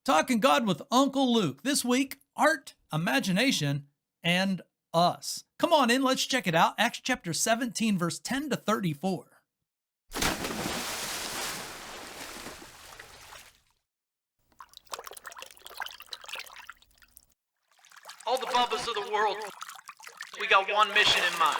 Talking God with Uncle Luke. This week, art, imagination, and us. Come on in, let's check it out. Acts chapter 17, verse 10 to 34. All the bubbas of the world, we got one mission in mind.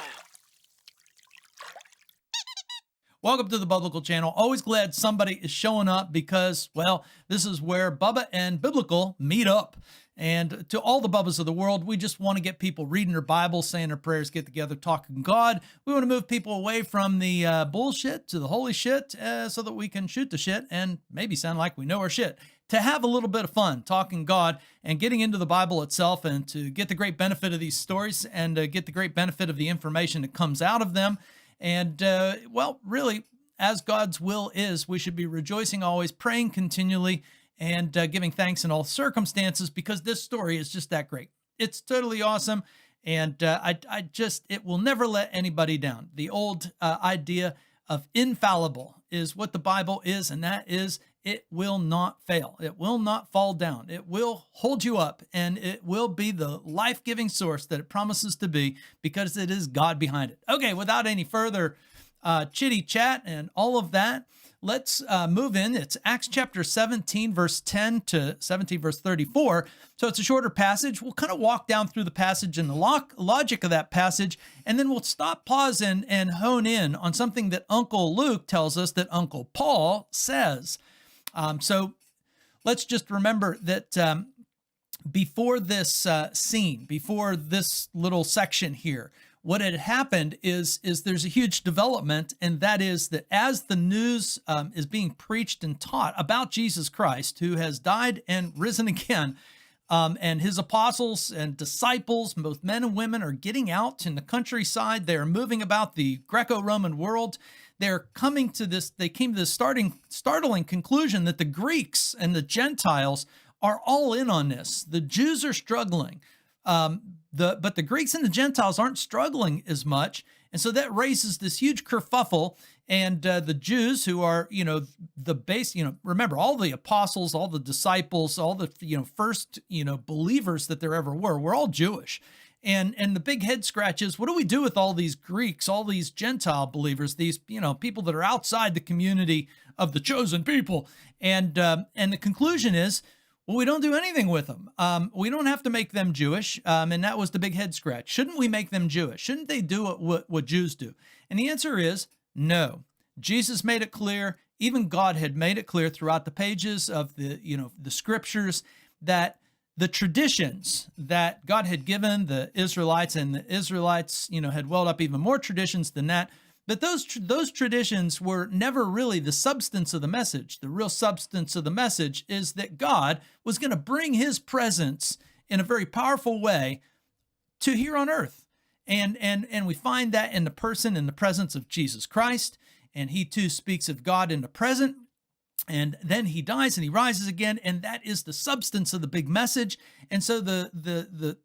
Welcome to the Biblical channel. Always glad somebody is showing up because, well, this is where Bubba and Biblical meet up. And to all the Bubbas of the world, we just want to get people reading their Bible, saying their prayers, get together, talking God. We want to move people away from the bullshit to the holy shit so that we can shoot the shit and maybe sound like we know our shit. To have a little bit of fun talking God and getting into the Bible itself and to get the great benefit of these stories and get the great benefit of the information that comes out of them. And, well, really, as God's will is, we should be rejoicing always, praying continually, and giving thanks in all circumstances because this story is just that great. It's totally awesome. And it will never let anybody down. The old idea of infallible is what the Bible is, and that is it will not fail. It will not fall down. It will hold you up, and it will be the life-giving source that it promises to be because it is God behind it. Okay, without any further chitty chat and all of that, let's move in. It's Acts chapter 17, verse 10 to 17, verse 34. So it's a shorter passage. We'll kind of walk down through the passage and the logic of that passage, and then we'll stop, pause, and hone in on something that Uncle Luke tells us that Uncle Paul says. So let's just remember that before this scene, before this little section here, what had happened is there's a huge development, and that is that as the news is being preached and taught about Jesus Christ, who has died and risen again, and his apostles and disciples, both men and women, are getting out in the countryside. They are moving about the Greco Roman world. They came to this startling conclusion that the Greeks and the Gentiles are all in on this. The Jews are struggling. But the Greeks and the Gentiles aren't struggling as much. And so that raises this huge kerfuffle. And the Jews, who are, the base, remember, all the apostles, all the disciples, all the, first, believers that there ever were all Jewish. And the big head scratch is, what do we do with all these Greeks, all these Gentile believers, these, people that are outside the community of the chosen people? And the conclusion is, well, we don't do anything with them. We don't have to make them Jewish. And that was the big head scratch. Shouldn't we make them Jewish? Shouldn't they do what Jews do? And the answer is no. Jesus made it clear. Even God had made it clear throughout the pages of the scriptures that the traditions that God had given the Israelites, and the Israelites, had welled up even more traditions than that. But those traditions were never really the substance of the message. The real substance of the message is that God was going to bring his presence in a very powerful way to here on earth. And we find that in the person and the presence of Jesus Christ. And he too speaks of God in the present. And then he dies and he rises again, and that is the substance of the big message. And so the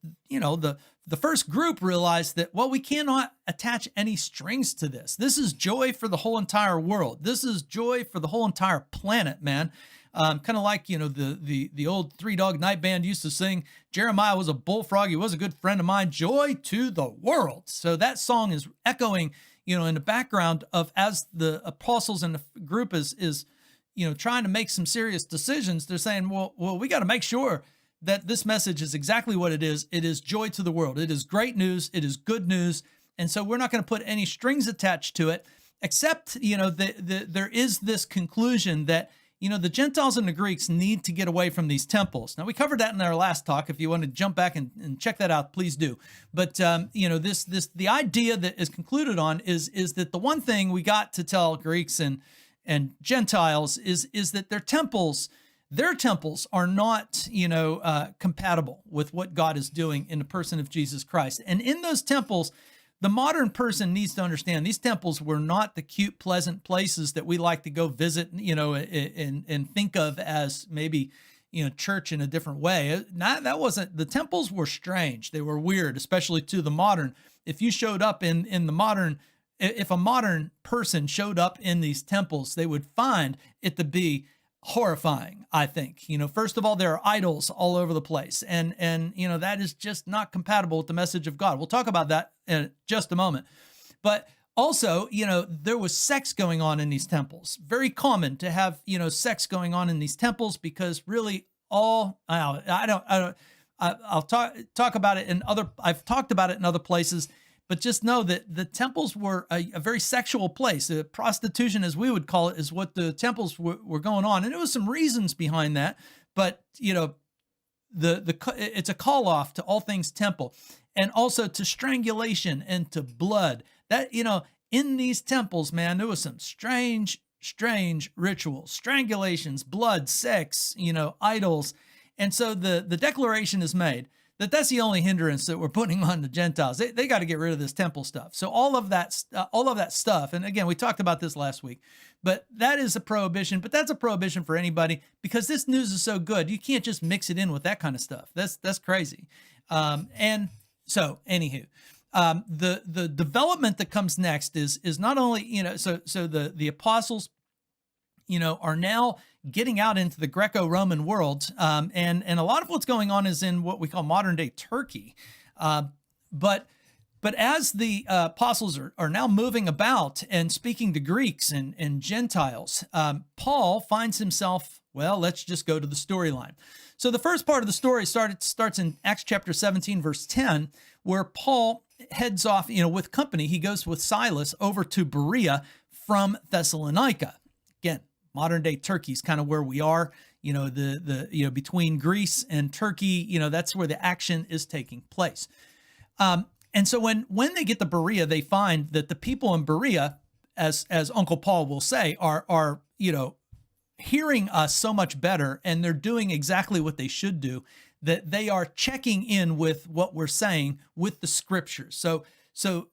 first group realized that, well, we cannot attach any strings to this. This is joy for the whole entire world. This is joy for the whole entire planet, man. Kind of like, the old Three Dog Night Band used to sing, Jeremiah was a bullfrog, he was a good friend of mine, joy to the world. So that song is echoing, in the background of as the apostles and the group is trying to make some serious decisions. They're saying, well, we got to make sure that this message is exactly what it is. It is joy to the world. It is great news. It is good news. And so we're not going to put any strings attached to it, except, there is this conclusion that, the Gentiles and the Greeks need to get away from these temples. Now, we covered that in our last talk. If you want to jump back and check that out, please do. But, the idea that is concluded on is that the one thing we got to tell Greeks and Gentiles is that their temples are not, compatible with what God is doing in the person of Jesus Christ. And in those temples, the modern person needs to understand these temples were not the cute, pleasant places that we like to go visit, and think of as maybe, church in a different way. That wasn't, the temples were strange. They were weird, especially to the modern. If you showed up in the modern, if a modern person showed up in these temples, they would find it to be horrifying, I think. First of all, there are idols all over the place, and that is just not compatible with the message of God. We'll talk about that in just a moment. But also, there was sex going on in these temples. Very common to have, sex going on in these temples, because really I'll talk about it in other, I've talked about it in other places, but just know that the temples were a very sexual place. Prostitution, as we would call it, is what the temples were going on. And there was some reasons behind that, but it's a call off to all things temple, and also to strangulation and to blood. That, in these temples, man, there was some strange rituals, strangulations, blood, sex, idols. And so the declaration is made that that's the only hindrance that we're putting on the Gentiles. They got to get rid of this temple stuff. So all of that stuff. And again, we talked about this last week, but that is a prohibition. But that's a prohibition for anybody, because this news is so good. You can't just mix it in with that kind of stuff. That's crazy. And so anywho, the development that comes next is not only, so the apostles, are now getting out into the Greco Roman world. And a lot of what's going on is in what we call modern day Turkey. But as the apostles are now moving about and speaking to Greeks and Gentiles, Paul finds himself, well, let's just go to the storyline. So the first part of the story starts in Acts chapter 17, verse 10, where Paul heads off, with company. He goes with Silas over to Berea from Thessalonica. Again, modern day Turkey is kind of where we are, between Greece and Turkey, that's where the action is taking place. And so when they get to Berea, they find that the people in Berea, as Uncle Paul will say, are hearing us so much better, and they're doing exactly what they should do, that they are checking in with what we're saying with the scriptures. So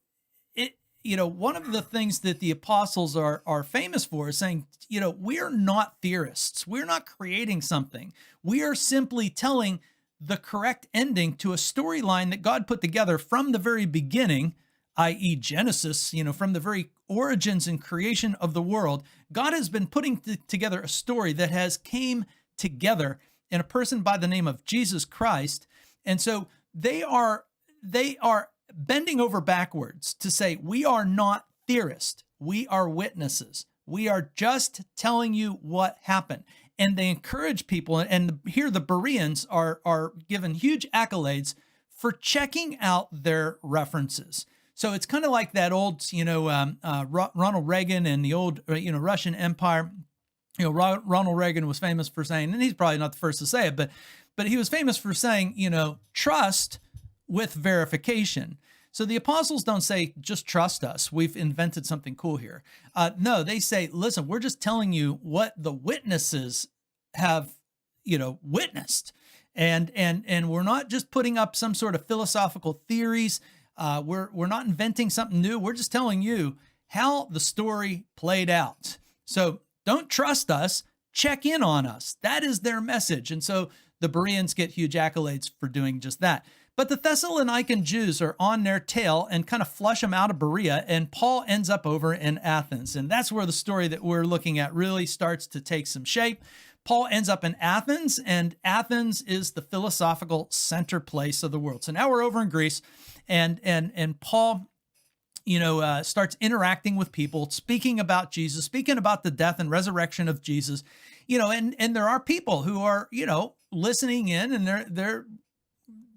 it, one of the things that the apostles are famous for is saying, we're not theorists. We're not creating something. We are simply telling the correct ending to a storyline that God put together from the very beginning, i.e. Genesis, from the very origins and creation of the world. God has been putting together a story that has came together in a person by the name of Jesus Christ. And so they are bending over backwards to say, we are not theorists. We are witnesses. We are just telling you what happened. And they encourage people, and here the Bereans are given huge accolades for checking out their references. So it's kind of like that old, Ronald Reagan and the old, Russian Empire. Ronald Reagan was famous for saying, and he's probably not the first to say it, but he was famous for saying, trust with verification. So the apostles don't say, just trust us, we've invented something cool here. No, they say, listen, we're just telling you what the witnesses have, witnessed. And we're not just putting up some sort of philosophical theories. We're not inventing something new. We're just telling you how the story played out. So don't trust us, check in on us. That is their message. And so the Bereans get huge accolades for doing just that. But the Thessalonican Jews are on their tail and kind of flush them out of Berea, and Paul ends up over in Athens. And that's where the story that we're looking at really starts to take some shape. Paul ends up in Athens, and Athens is the philosophical center place of the world. So now we're over in Greece, and Paul starts interacting with people, speaking about Jesus, speaking about the death and resurrection of Jesus, and there are people who are, listening in, and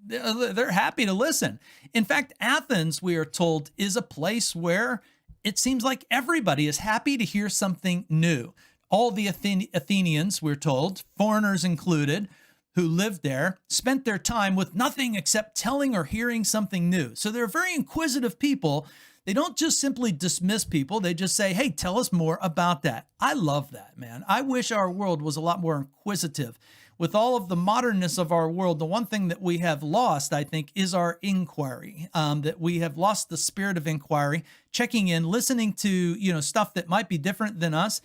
they're happy to listen. In fact, Athens, we are told, is a place where it seems like everybody is happy to hear something new. All the Athenians, we're told, foreigners included, who lived there, spent their time with nothing except telling or hearing something new. So they're very inquisitive people. They don't just simply dismiss people. They just say, hey, tell us more about that. I love that, man. I wish our world was a lot more inquisitive. With all of the modernness of our world, the one thing that we have lost, I think, is our inquiry, that we have lost the spirit of inquiry, checking in, listening to, stuff that might be different than us.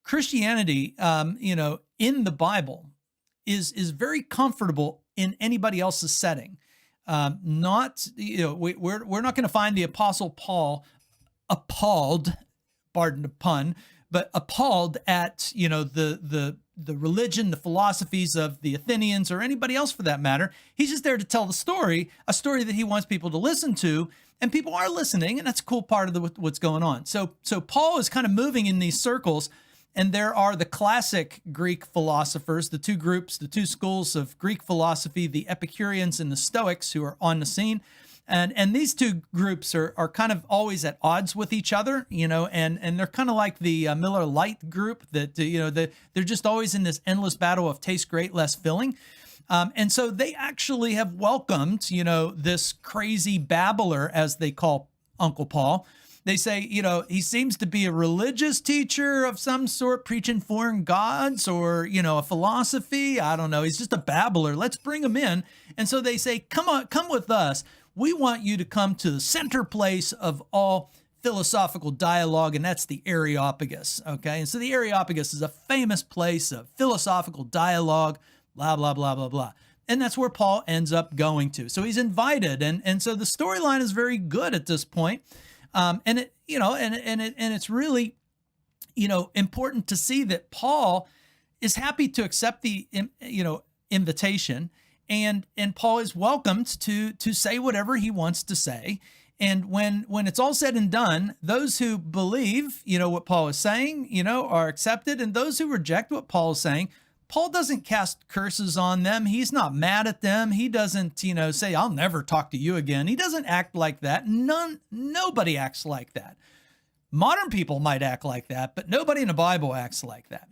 Christianity, in the Bible is very comfortable in anybody else's setting. We're not going to find the Apostle Paul appalled, pardon the pun, but appalled at, the religion, the philosophies of the Athenians or anybody else for that matter. He's just there to tell the story, a story that he wants people to listen to, and people are listening, and that's a cool part of what's going on. So Paul is kind of moving in these circles, and there are the classic Greek philosophers, the two groups, the two schools of Greek philosophy, the Epicureans and the Stoics, who are on the scene. And these two groups are kind of always at odds with each other, and they're kind of like the Miller Lite group that, they're just always in this endless battle of taste great, less filling. And so they actually have welcomed, this crazy babbler, as they call Uncle Paul. They say, he seems to be a religious teacher of some sort, preaching foreign gods or, a philosophy. I don't know. He's just a babbler. Let's bring him in. And so they say, come on, come with us. We want you to come to the center place of all philosophical dialogue, and that's the Areopagus. Okay. And so the Areopagus is a famous place of philosophical dialogue, blah, blah, blah, blah, blah. And that's where Paul ends up going to. So he's invited. And so the storyline is very good at this point. And it's really, important to see that Paul is happy to accept the, invitation, and Paul is welcomed to say whatever he wants to say. And when it's all said and done, those who believe, what Paul is saying, are accepted. And those who reject what Paul is saying, Paul doesn't cast curses on them. He's not mad at them. He doesn't, say, I'll never talk to you again. He doesn't act like that. Nobody acts like that. Modern people might act like that, but nobody in the Bible acts like that.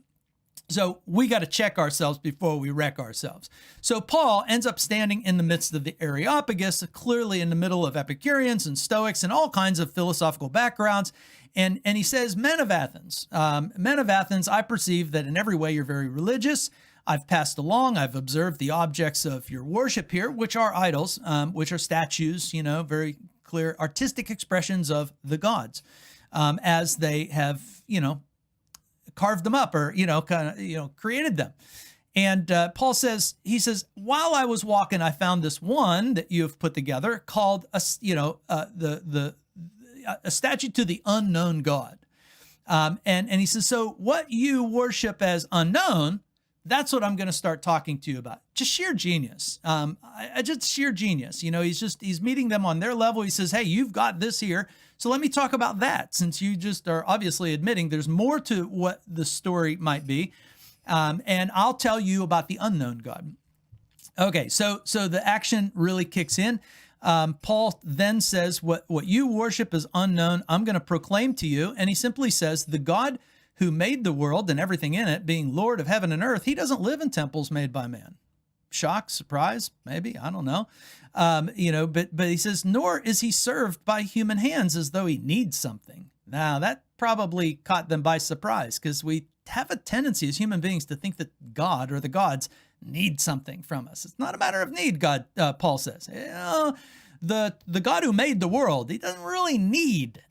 So we got to check ourselves before we wreck ourselves. So Paul ends up standing in the midst of the Areopagus, clearly in the middle of Epicureans and Stoics and all kinds of philosophical backgrounds. And he says, men of Athens, I perceive that in every way you're very religious. I've passed along, I've observed the objects of your worship here, which are idols, which are statues, very clear artistic expressions of the gods, as they have, carved them up or, created them. And Paul says, while I was walking, I found this one that you have put together called, a statue to the unknown God. And he says, so what you worship as unknown, that's what I'm going to start talking to you about. Just sheer genius. Just sheer genius. He's meeting them on their level. He says, hey, you've got this here. So let me talk about that, since you just are obviously admitting there's more to what the story might be. And I'll tell you about the unknown God. Okay, so the action really kicks in. Paul then says, what you worship is unknown, I'm going to proclaim to you. And he simply says, the God who made the world and everything in it, being Lord of heaven and earth, he doesn't live in temples made by man. Shock, surprise, maybe, I don't know. But he says, nor is he served by human hands as though he needs something. Now, that probably caught them by surprise, because we have a tendency as human beings to think that God or the gods need something from us. It's not a matter of need, Paul says. The God who made the world, he doesn't really need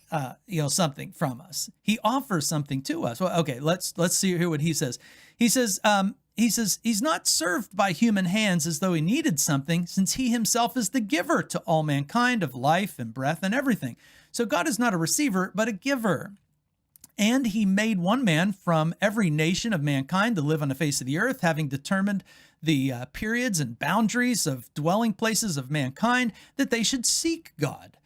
something from us. He offers something to us. Well, okay, let's hear what he says. He says he's not served by human hands as though he needed something, since he himself is the giver to all mankind of life and breath and everything. So God is not a receiver, but a giver. And he made one man from every nation of mankind to live on the face of the earth, having determined the periods and boundaries of dwelling places of mankind, that they should seek God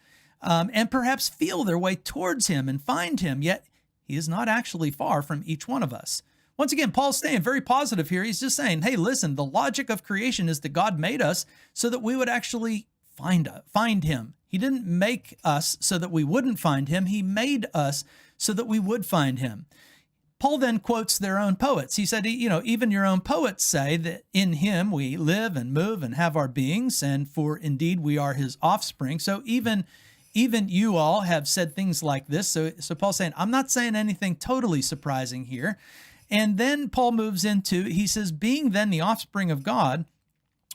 and perhaps feel their way towards him and find him. Yet he is not actually far from each one of us. Once again, Paul's staying very positive here. He's just saying, hey, listen, the logic of creation is that God made us so that we would actually find him. He didn't make us so that we wouldn't find him. He made us so that we would find him. Paul then quotes their own poets. He said, even your own poets say that in him we live and move and have our beings, and for indeed we are his offspring. So even you all have said things like this. So Paul's saying, I'm not saying anything totally surprising here. And then Paul moves into, he says, being then the offspring of God,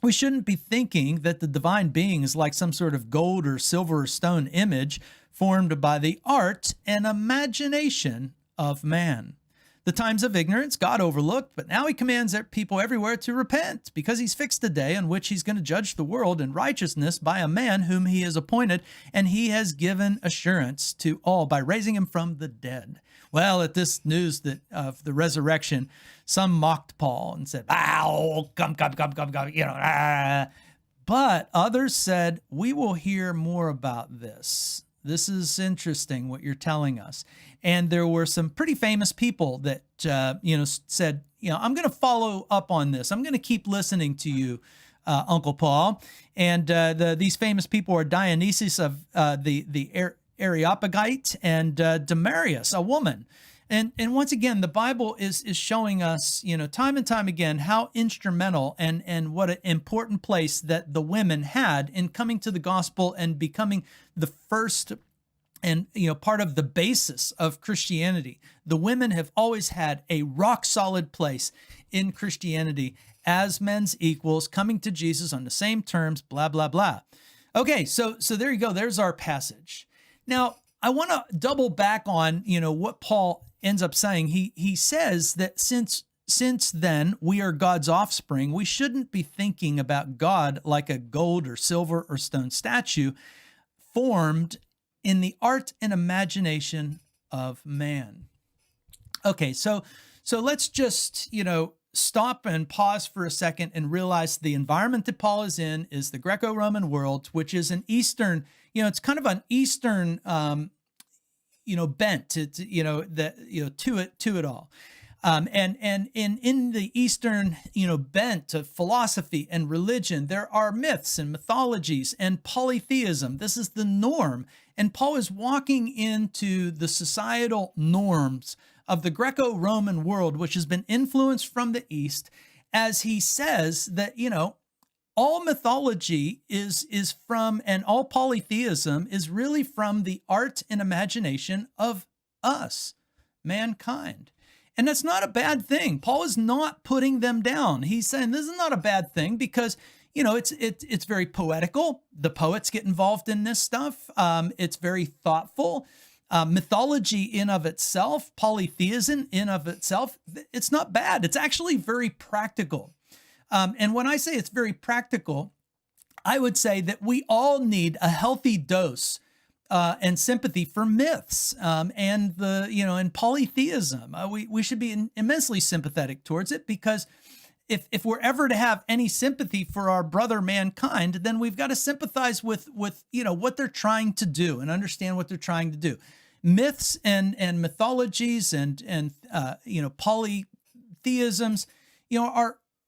we shouldn't be thinking that the divine being is like some sort of gold or silver or stone image formed by the art and imagination of man. The times of ignorance God overlooked, but now he commands people everywhere to repent, because he's fixed a day on which he's going to judge the world in righteousness by a man whom he has appointed, and he has given assurance to all by raising him from the dead. Well, at this news that of the resurrection, some mocked Paul and said, "Ow, come," But others said, "We will hear more about this. This is interesting what you're telling us." And there were some pretty famous people that said, "I'm going to follow up on this. I'm going to keep listening to you, Uncle Paul." And these famous people are Dionysius of the Areopagite and Damaris, a woman. And once again, the Bible is showing us, time and time again, how instrumental and what an important place that the women had in coming to the gospel and becoming the first and part of the basis of Christianity. The women have always had a rock solid place in Christianity as men's equals, coming to Jesus on the same terms, blah, blah, blah. Okay, so there you go. There's our passage. Now, I want to double back on, what Paul ends up saying. He says that since then we are God's offspring, we shouldn't be thinking about God like a gold or silver or stone statue formed in the art and imagination of man. Okay, so let's just, stop and pause for a second and realize the environment that Paul is in is the Greco Roman world, which is an Eastern, it's kind of an Eastern, bent to it all. And in the Eastern, bent of philosophy and religion, there are myths and mythologies and polytheism. This is the norm. And Paul is walking into the societal norms of the Greco-Roman world, which has been influenced from the East, as he says that, all mythology is from, and all polytheism is really from the art and imagination of us, mankind. And that's not a bad thing. Paul is not putting them down. He's saying this is not a bad thing because, it's very poetical. The poets get involved in this stuff. It's very thoughtful. Mythology in of itself, polytheism in of itself, it's not bad. It's actually very practical. And when I say it's very practical, I would say that we all need a healthy dose and sympathy for myths and and polytheism. We should be immensely sympathetic towards it because if we're ever to have any sympathy for our brother mankind, then we've got to sympathize with what they're trying to do and understand what they're trying to do. Myths and mythologies and polytheisms,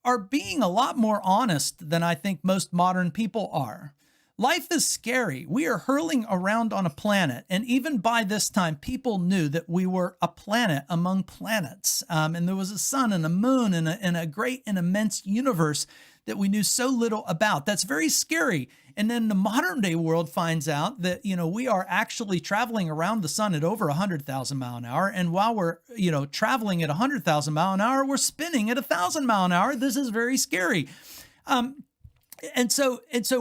are being a lot more honest than I think most modern people are. Life is scary. We are hurling around on a planet. And even by this time, people knew that we were a planet among planets. And there was a sun and a moon and a great and immense universe that we knew so little about. That's very scary. And then the modern day world finds out that, we are actually traveling around the sun at over 100,000 mile an hour. And while we're, traveling at 100,000 mile an hour, we're spinning at 1,000 mile an hour. This is very scary. And so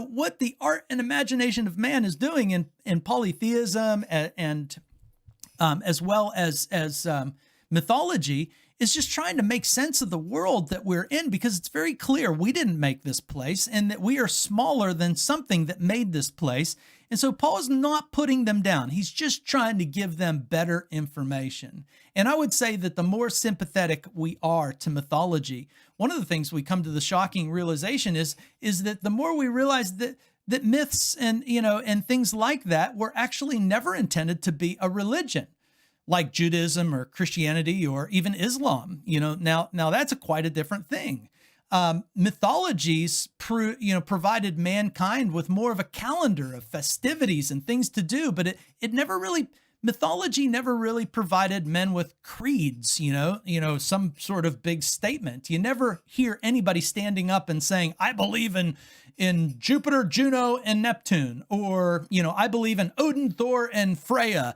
what the art and imagination of man is doing in polytheism and as well as mythology is just trying to make sense of the world that we're in, because it's very clear we didn't make this place and that we are smaller than something that made this place. And so Paul is not putting them down. He's just trying to give them better information. And I would say that the more sympathetic we are to mythology, one of the things we come to the shocking realization is that the more we realize that myths and things like that were actually never intended to be a religion, like Judaism or Christianity or even Islam. Now that's quite a different thing. Mythologies provided mankind with more of a calendar of festivities and things to do, but mythology never really provided men with creeds, some sort of big statement. You never hear anybody standing up and saying, I believe in Jupiter, Juno, and Neptune, or, I believe in Odin, Thor, and Freya.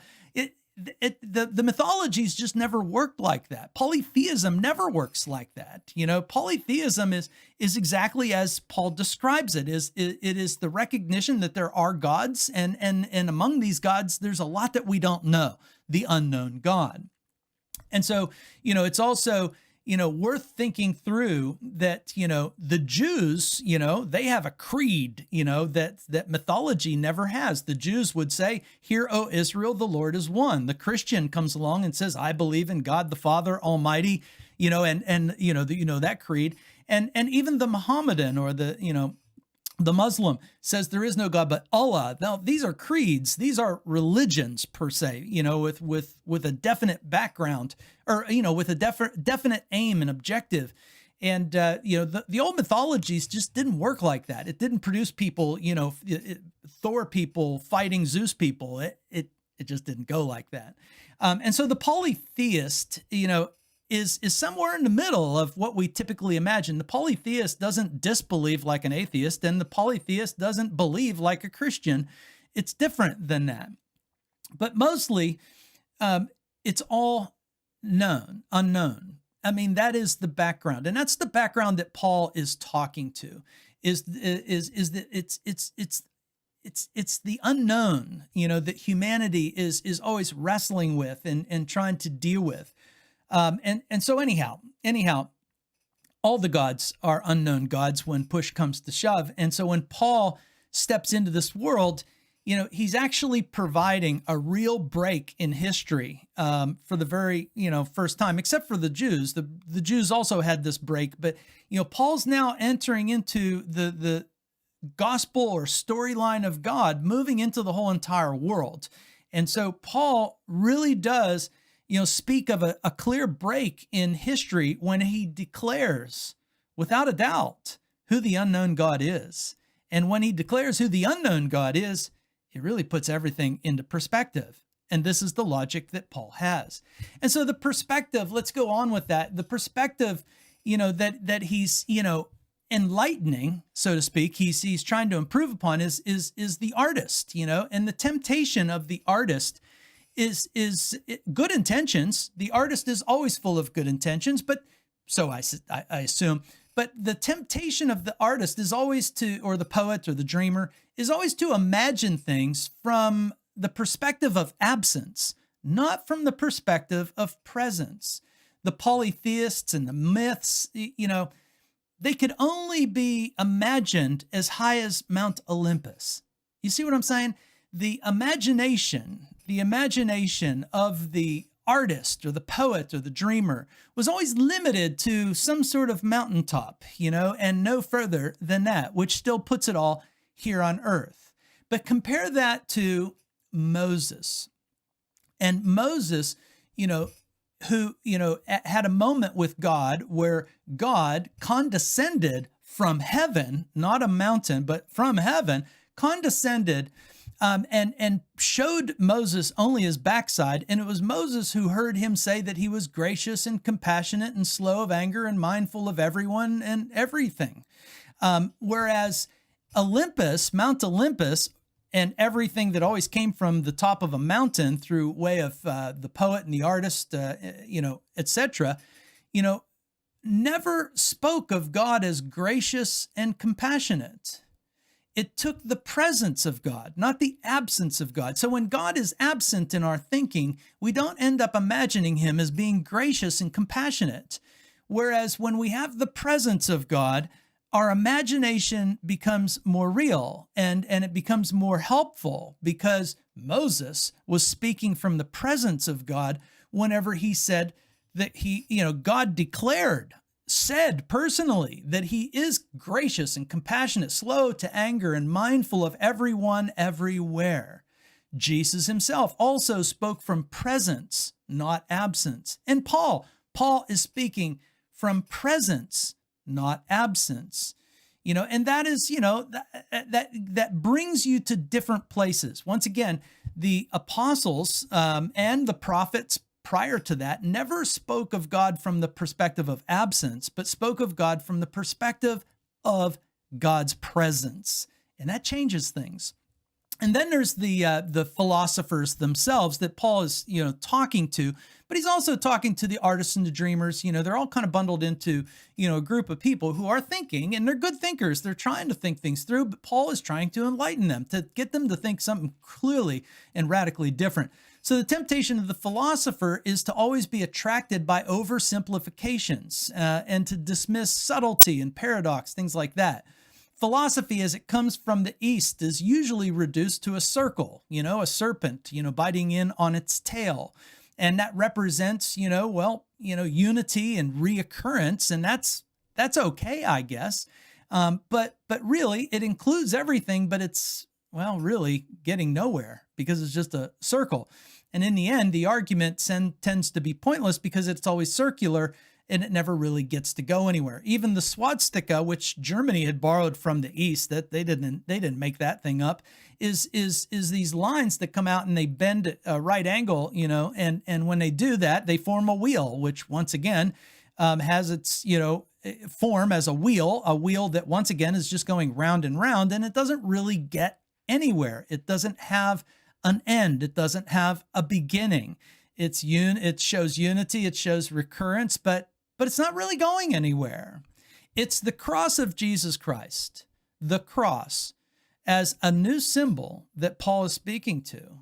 The mythologies just never worked like that. Polytheism never works like that. Polytheism is exactly as Paul describes it. It is the recognition that there are gods, and among these gods, there's a lot that we don't know, the unknown God. And so, it's also, worth thinking through that, the Jews, they have a creed, that mythology never has. The Jews would say, "Hear, O Israel, the Lord is one." The Christian comes along and says, "I believe in God the Father Almighty," that creed. And even the Mohammedan or the Muslim says there is no God but Allah. Now, these are creeds. These are religions per se, with a definite background or, with a definite aim and objective. And, the old mythologies just didn't work like that. It didn't produce people, Thor people fighting Zeus people. It just didn't go like that. And so the polytheist, is somewhere in the middle of what we typically imagine. The polytheist doesn't disbelieve like an atheist, and the polytheist doesn't believe like a Christian. It's different than that. But mostly, it's all unknown. I mean, that is the background, and that's the background that Paul is talking to. Is that it's the unknown, that humanity is always wrestling with and trying to deal with. And so anyhow, all the gods are unknown gods when push comes to shove. And so when Paul steps into this world, he's actually providing a real break in history for the very, first time, except for the Jews. The Jews also had this break, but, Paul's now entering into the gospel or storyline of God, moving into the whole entire world. And so Paul really does speak of a clear break in history when he declares, without a doubt, who the unknown God is. And when he declares who the unknown God is, it really puts everything into perspective. And this is the logic that Paul has. And so the perspective, let's go on with that. The perspective, that he's, enlightening, so to speak, he's trying to improve upon is the artist, and the temptation of the artist is good intentions. The artist is always full of good intentions, but so I assume. But the temptation of the artist is always or the poet or the dreamer is always to imagine things from the perspective of absence, not from the perspective of presence. The polytheists and the myths, they could only be imagined as high as Mount Olympus. You see what I'm saying? The imagination of the artist or the poet or the dreamer was always limited to some sort of mountaintop, and no further than that, which still puts it all here on earth. But compare that to Moses. And Moses, who, had a moment with God where God condescended from heaven, not a mountain, but from heaven, condescended and showed Moses only his backside. And it was Moses who heard him say that he was gracious and compassionate and slow of anger and mindful of everyone and everything. Whereas Mount Olympus, and everything that always came from the top of a mountain through way of the poet and the artist, etc., never spoke of God as gracious and compassionate. It took the presence of God, not the absence of God. So when God is absent in our thinking, we don't end up imagining him as being gracious and compassionate. Whereas when we have the presence of God, our imagination becomes more real and it becomes more helpful, because Moses was speaking from the presence of God whenever he said that God said personally that he is gracious and compassionate, slow to anger, and mindful of everyone everywhere. Jesus himself also spoke from presence, not absence. And Paul is speaking from presence, not absence. And that is, that brings you to different places. Once again, the apostles and the prophets prior to that never spoke of God from the perspective of absence, but spoke of God from the perspective of God's presence. And that changes things. And then there's the philosophers themselves that Paul is, talking to, but he's also talking to the artists and the dreamers. They're all kind of bundled into, a group of people who are thinking, and they're good thinkers. They're trying to think things through, but Paul is trying to enlighten them, to get them to think something clearly and radically different. So the temptation of the philosopher is to always be attracted by oversimplifications and to dismiss subtlety and paradox, things like that. Philosophy, as it comes from the East, is usually reduced to a circle, a serpent, biting in on its tail. And that represents, unity and reoccurrence. And that's okay, I guess. But really, it includes everything, but it's, really getting nowhere because it's just a circle. And in the end, the argument tends to be pointless because it's always circular and it never really gets to go anywhere. Even the swastika, which Germany had borrowed from the East, that they didn't make that thing up, is these lines that come out and they bend at a right angle, and when they do that, they form a wheel, which once again has its form as a wheel that once again is just going round and round, and it doesn't really get anywhere. It doesn't have an end. It doesn't have a beginning. It shows unity. It shows recurrence, but it's not really going anywhere. It's the cross of Jesus Christ, the cross, as a new symbol that Paul is speaking to.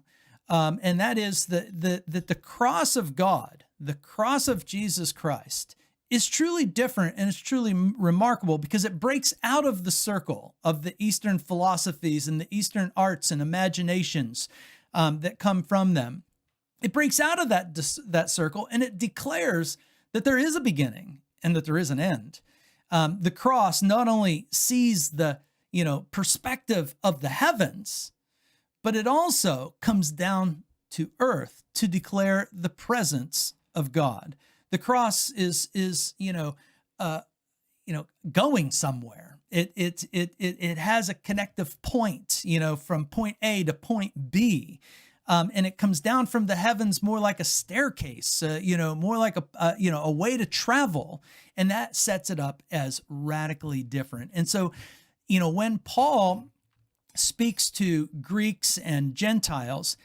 And that is that the cross of God, the cross of Jesus Christ, is truly different and it's truly remarkable because it breaks out of the circle of the Eastern philosophies and the Eastern arts and imaginations that come from them. It breaks out of that circle and it declares that there is a beginning and that there is an end. The cross not only sees the perspective of the heavens, but it also comes down to earth to declare the presence of God. The cross is going somewhere. It has a connective point, from point A to point B. And it comes down from the heavens more like a staircase, more like a way to travel. And that sets it up as radically different. And so, when Paul speaks to Greeks and Gentiles,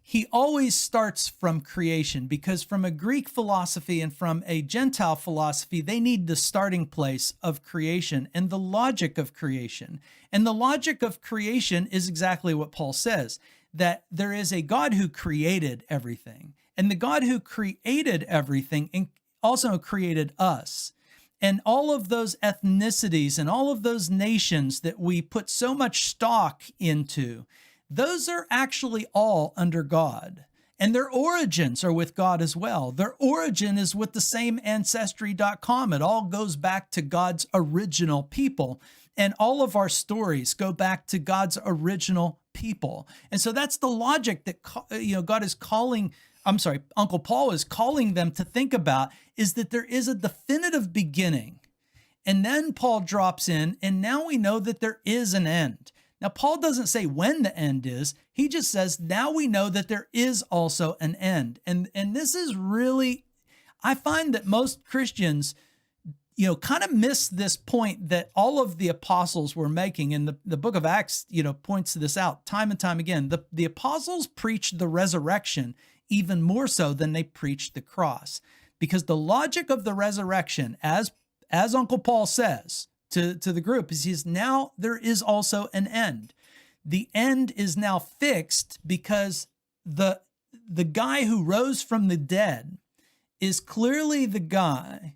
he always starts from creation because from a Greek philosophy and from a Gentile philosophy, they need the starting place of creation and the logic of creation. And the logic of creation is exactly what Paul says, that there is a God who created everything. And the God who created everything also created us. And all of those ethnicities and all of those nations that we put so much stock into, those are actually all under God. And their origins are with God as well. Their origin is with the same ancestry.com. It all goes back to God's original people. And all of our stories go back to God's original people. And so that's the logic that, God is Uncle Paul is calling them to think about, is that there is a definitive beginning. And then Paul drops in, and now we know that there is an end. Now, Paul doesn't say when the end is. He just says, now we know that there is also an end. And this is really, I find that most Christians, kind of miss this point that all of the apostles were making. And the book of Acts, points this out time and time again. The apostles preached the resurrection even more so than they preached the cross, because the logic of the resurrection, as Uncle Paul says to the group, is now there is also an end. The end is now fixed because the guy who rose from the dead is clearly the guy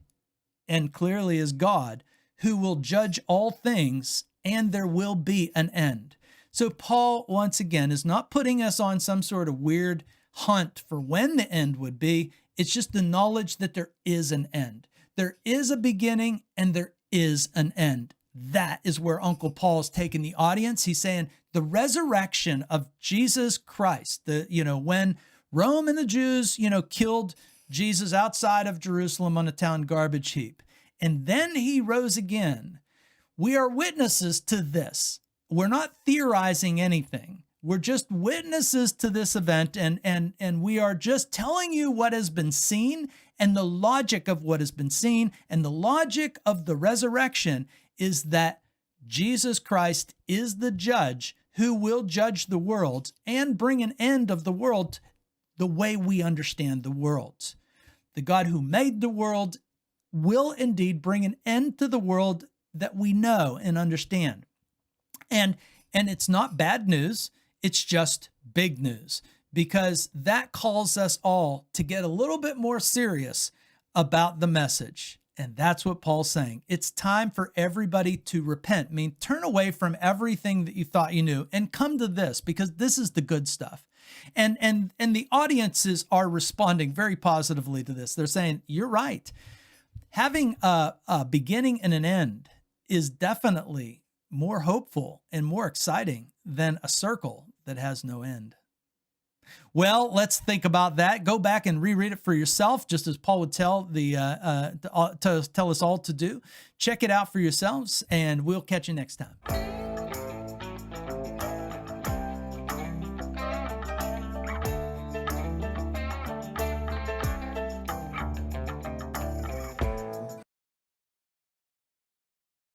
and clearly is God who will judge all things, and there will be an end. So Paul, once again, is not putting us on some sort of weird hunt for when the end would be. It's just the knowledge that there is an end. There is a beginning and there is an end. That is where Uncle Paul's taking the audience. He's saying the resurrection of Jesus Christ, when Rome and the Jews, killed Jesus outside of Jerusalem on a town garbage heap, and then he rose again. We are witnesses to this. We're not theorizing anything. We're just witnesses to this event, and we are just telling you what has been seen and the logic of what has been seen. And the logic of the resurrection is that Jesus Christ is the judge who will judge the world and bring an end of the world the way we understand the world. The God who made the world will indeed bring an end to the world that we know and understand. And it's not bad news. It's just big news, because that calls us all to get a little bit more serious about the message. And that's what Paul's saying. It's time for everybody to repent. I mean, turn away from everything that you thought you knew and come to this, because this is the good stuff. And the audiences are responding very positively to this. They're saying, you're right. Having a beginning and an end is definitely more hopeful and more exciting than a circle that has no end. Well, let's think about that. Go back and reread it for yourself, just as Paul would tell tell us all to do. Check it out for yourselves, and we'll catch you next time.